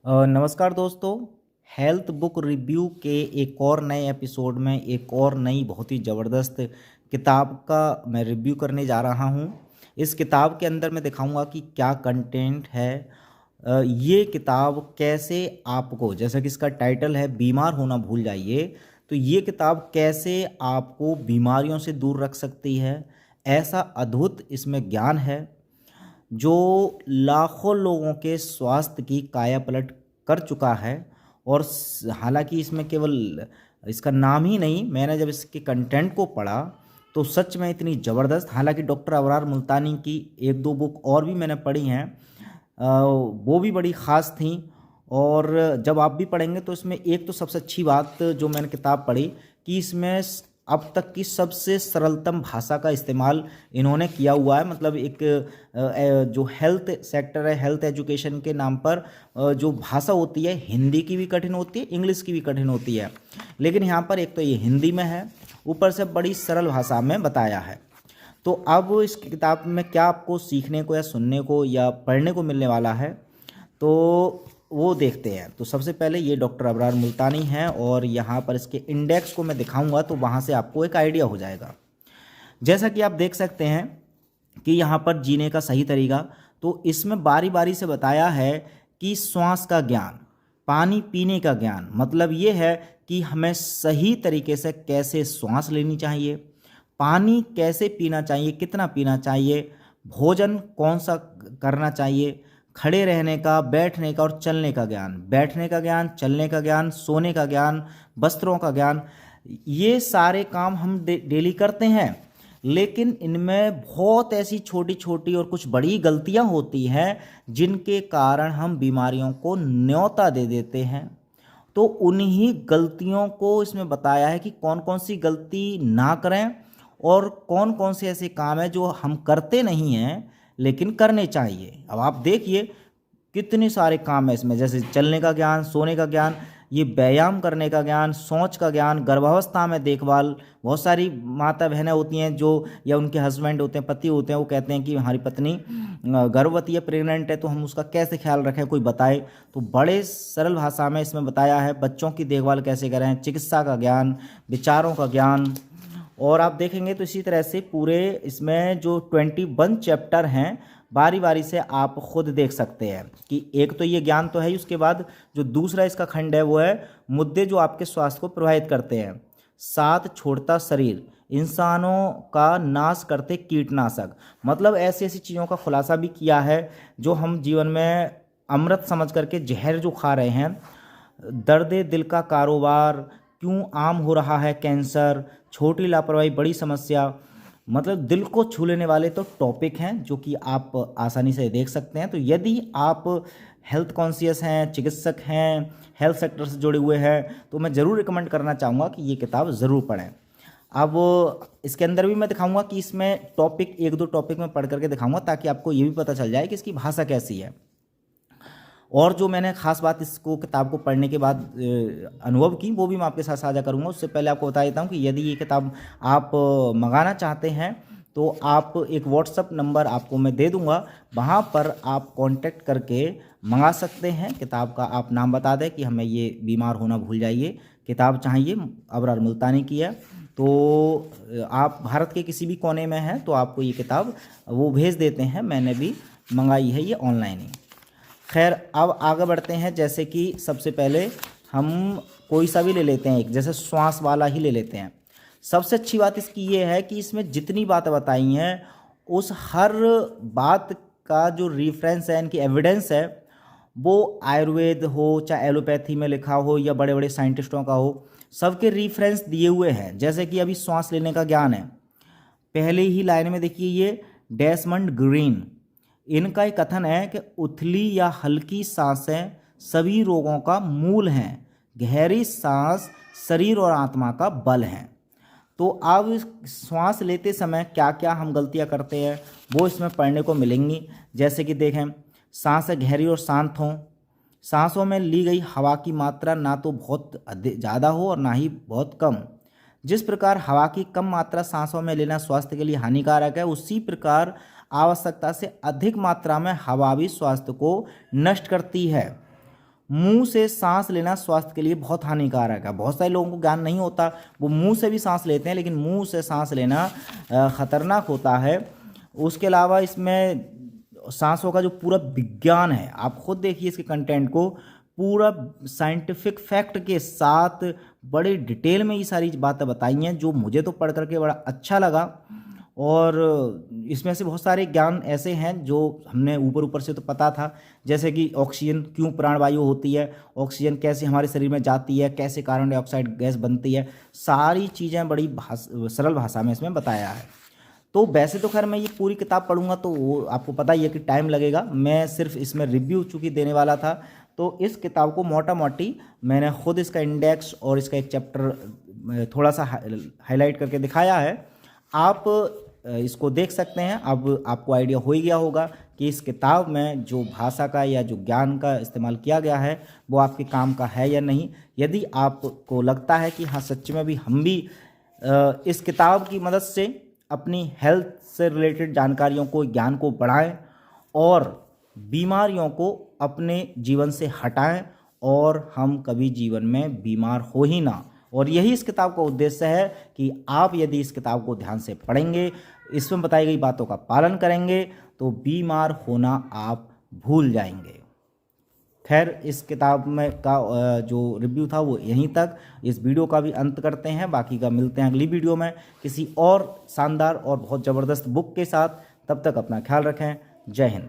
नमस्कार दोस्तों। Health book review के एक और नए एपिसोड में एक और नई बहुत ही ज़बरदस्त किताब का मैं रिव्यू करने जा रहा हूँ। इस किताब के अंदर मैं दिखाऊंगा कि क्या कंटेंट है। ये किताब कैसे आपको, जैसा कि इसका टाइटल है बीमार होना भूल जाइए, तो ये किताब कैसे आपको बीमारियों से दूर रख सकती है। ऐसा अद्भुत इसमें ज्ञान है जो लाखों लोगों के स्वास्थ्य की कायापलट कर चुका है। और हालांकि इसमें केवल इसका नाम ही नहीं, मैंने जब इसके कंटेंट को पढ़ा तो सच में इतनी ज़बरदस्त। हालांकि डॉक्टर अबरार मुल्तानी की एक दो बुक और भी मैंने पढ़ी हैं, वो भी बड़ी ख़ास थी। और जब आप भी पढ़ेंगे तो इसमें एक तो सबसे अच्छी बात जो मैंने किताब पढ़ी कि इसमें अब तक की सबसे सरलतम भाषा का इस्तेमाल इन्होंने किया हुआ है। मतलब एक जो हेल्थ सेक्टर है, हेल्थ एजुकेशन के नाम पर जो भाषा होती है, हिंदी की भी कठिन होती है, इंग्लिश की भी कठिन होती है, लेकिन यहाँ पर एक तो ये हिंदी में है, ऊपर से बड़ी सरल भाषा में बताया है। तो अब इस किताब में क्या आपको सीखने को या सुनने को या पढ़ने को मिलने वाला है, तो वो देखते हैं। तो सबसे पहले ये डॉक्टर अबरार मुल्तानी हैं और यहाँ पर इसके इंडेक्स को मैं दिखाऊंगा, तो वहाँ से आपको एक आइडिया हो जाएगा। जैसा कि आप देख सकते हैं कि यहाँ पर जीने का सही तरीका, तो इसमें बारी बारी से बताया है कि श्वास का ज्ञान, पानी पीने का ज्ञान, मतलब ये है कि हमें सही तरीके से कैसे श्वास लेनी चाहिए, पानी कैसे पीना चाहिए, कितना पीना चाहिए, भोजन कौन सा करना चाहिए, खड़े रहने का, बैठने का और चलने का ज्ञान, बैठने का ज्ञान, चलने का ज्ञान, सोने का ज्ञान, वस्त्रों का ज्ञान। ये सारे काम हम डेली करते हैं, लेकिन इनमें बहुत ऐसी छोटी छोटी और कुछ बड़ी गलतियां होती हैं जिनके कारण हम बीमारियों को न्योता दे देते हैं। तो उन्हीं गलतियों को इसमें बताया है कि कौन कौन सी गलती ना करें और कौन कौन से ऐसे काम हैं जो हम करते नहीं हैं लेकिन करने चाहिए। अब आप देखिए कितने सारे काम है इसमें, जैसे चलने का ज्ञान, सोने का ज्ञान, ये व्यायाम करने का ज्ञान, सोच का ज्ञान, गर्भावस्था में देखभाल। बहुत सारी माता बहनें होती हैं जो, या उनके हस्बैंड होते हैं, पति होते हैं, वो कहते हैं कि हमारी पत्नी गर्भवती है, प्रेग्नेंट है, तो हम उसका कैसे ख्याल रखें, कोई बताए। तो बड़े सरल भाषा में इसमें बताया है बच्चों की देखभाल कैसे करें, चिकित्सा का ज्ञान, विचारों का ज्ञान। और आप देखेंगे तो इसी तरह से पूरे इसमें जो 21 चैप्टर हैं, बारी बारी से आप खुद देख सकते हैं कि एक तो ये ज्ञान तो है ही, उसके बाद जो दूसरा इसका खंड है वो है मुद्दे जो आपके स्वास्थ्य को प्रभावित करते हैं। साथ छोड़ता शरीर, इंसानों का नाश करते कीटनाशक, मतलब ऐसी ऐसी चीज़ों का खुलासा भी किया है जो हम जीवन में अमृत समझ करके जहर जो खा रहे हैं। दर्द दिल का कारोबार, क्यों आम हो रहा है कैंसर, छोटी लापरवाही बड़ी समस्या। मतलब दिल को छू लेने वाले तो टॉपिक हैं जो कि आप आसानी से देख सकते हैं। तो यदि आप हेल्थ कॉन्शियस हैं, चिकित्सक हैं, हेल्थ सेक्टर से जुड़े हुए हैं, तो मैं ज़रूर रिकमेंड करना चाहूँगा कि ये किताब ज़रूर पढ़ें। अब इसके अंदर भी मैं दिखाऊंगा कि इसमें टॉपिक, एक दो टॉपिक में पढ़ करके दिखाऊंगा ताकि आपको ये भी पता चल जाए कि इसकी भाषा कैसी है। और जो मैंने ख़ास बात इसको किताब को पढ़ने के बाद अनुभव की, वो भी मैं आपके साथ साझा करूंगा। उससे पहले आपको बता देता हूं कि यदि ये किताब आप मंगाना चाहते हैं तो आप एक व्हाट्सअप नंबर आपको मैं दे दूंगा, वहां पर आप कांटेक्ट करके मंगा सकते हैं। किताब का आप नाम बता दें कि हमें ये बीमार होना भूल जाइए किताब चाहिए, अबरार मुल्तानी की है। तो आप भारत के किसी भी कोने में हैं तो आपको ये किताब वो भेज देते हैं। मैंने भी मंगाई है ये ऑनलाइन ही। खैर, अब आगे बढ़ते हैं। जैसे कि सबसे पहले हम कोई सा भी ले लेते हैं, एक जैसे श्वास वाला ही ले लेते हैं। सबसे अच्छी बात इसकी ये है कि इसमें जितनी बातें बताई हैं उस हर बात का जो रेफरेंस है, इनकी एविडेंस है, वो आयुर्वेद हो चाहे एलोपैथी में लिखा हो या बड़े बड़े साइंटिस्टों का हो, सबके रेफरेंस दिए हुए हैं। जैसे कि अभी सांस लेने का ज्ञान है, पहले ही लाइन में देखिए ये डेसमंड ग्रीन, इनका एक कथन है कि उथली या हल्की सांसें सभी रोगों का मूल हैं, गहरी सांस शरीर और आत्मा का बल है। तो अब श्वास लेते समय क्या क्या हम गलतियां करते हैं वो इसमें पढ़ने को मिलेंगी। जैसे कि देखें, सांसें गहरी और शांत हों, सांसों में ली गई हवा की मात्रा ना तो बहुत ज़्यादा हो और ना ही बहुत कम। जिस प्रकार हवा की कम मात्रा सांसों में लेना स्वास्थ्य के लिए हानिकारक है, उसी प्रकार आवश्यकता से अधिक मात्रा में हवा भी स्वास्थ्य को नष्ट करती है। मुंह से सांस लेना स्वास्थ्य के लिए बहुत हानिकारक है। बहुत सारे लोगों को ज्ञान नहीं होता, वो मुंह से भी सांस लेते हैं, लेकिन मुंह से सांस लेना ख़तरनाक होता है। उसके अलावा इसमें सांसों का जो पूरा विज्ञान है, आप खुद देखिए इसके कंटेंट को, पूरा साइंटिफिक फैक्ट के साथ बड़े डिटेल में ये सारी बातें बताई हैं, जो मुझे तो पढ़ करके बड़ा अच्छा लगा। और इसमें से बहुत सारे ज्ञान ऐसे हैं जो हमने ऊपर ऊपर से तो पता था, जैसे कि ऑक्सीजन क्यों प्राणवायु होती है, ऑक्सीजन कैसे हमारे शरीर में जाती है, कैसे कार्बन डाइऑक्साइड गैस बनती है, सारी चीज़ें बड़ी सरल भाषा में इसमें बताया है। तो वैसे तो खैर मैं ये पूरी किताब पढ़ूंगा तो वो आपको पता ही है कि टाइम लगेगा, मैं सिर्फ इसमें रिव्यू चूँकि देने वाला था, तो इस किताब को मोटा मोटी मैंने खुद इसका इंडेक्स और इसका एक चैप्टर थोड़ा सा हाईलाइट करके दिखाया है। आप इसको देख सकते हैं। अब आपको आइडिया हो ही गया होगा कि इस किताब में जो भाषा का या जो ज्ञान का इस्तेमाल किया गया है वो आपके काम का है या नहीं। यदि आपको लगता है कि हाँ सच में भी हम भी इस किताब की मदद से अपनी हेल्थ से रिलेटेड जानकारियों को, ज्ञान को बढ़ाएं और बीमारियों को अपने जीवन से हटाएं और हम कभी जीवन में बीमार हो ही ना। और यही इस किताब का उद्देश्य है कि आप यदि इस किताब को ध्यान से पढ़ेंगे, इसमें बताई गई बातों का पालन करेंगे, तो बीमार होना आप भूल जाएंगे। खैर इस किताब में का जो रिव्यू था वो यहीं तक। इस वीडियो का भी अंत करते हैं, बाकी का मिलते हैं अगली वीडियो में किसी और शानदार और बहुत ज़बरदस्त बुक के साथ। तब तक अपना ख्याल रखें। जय हिंद।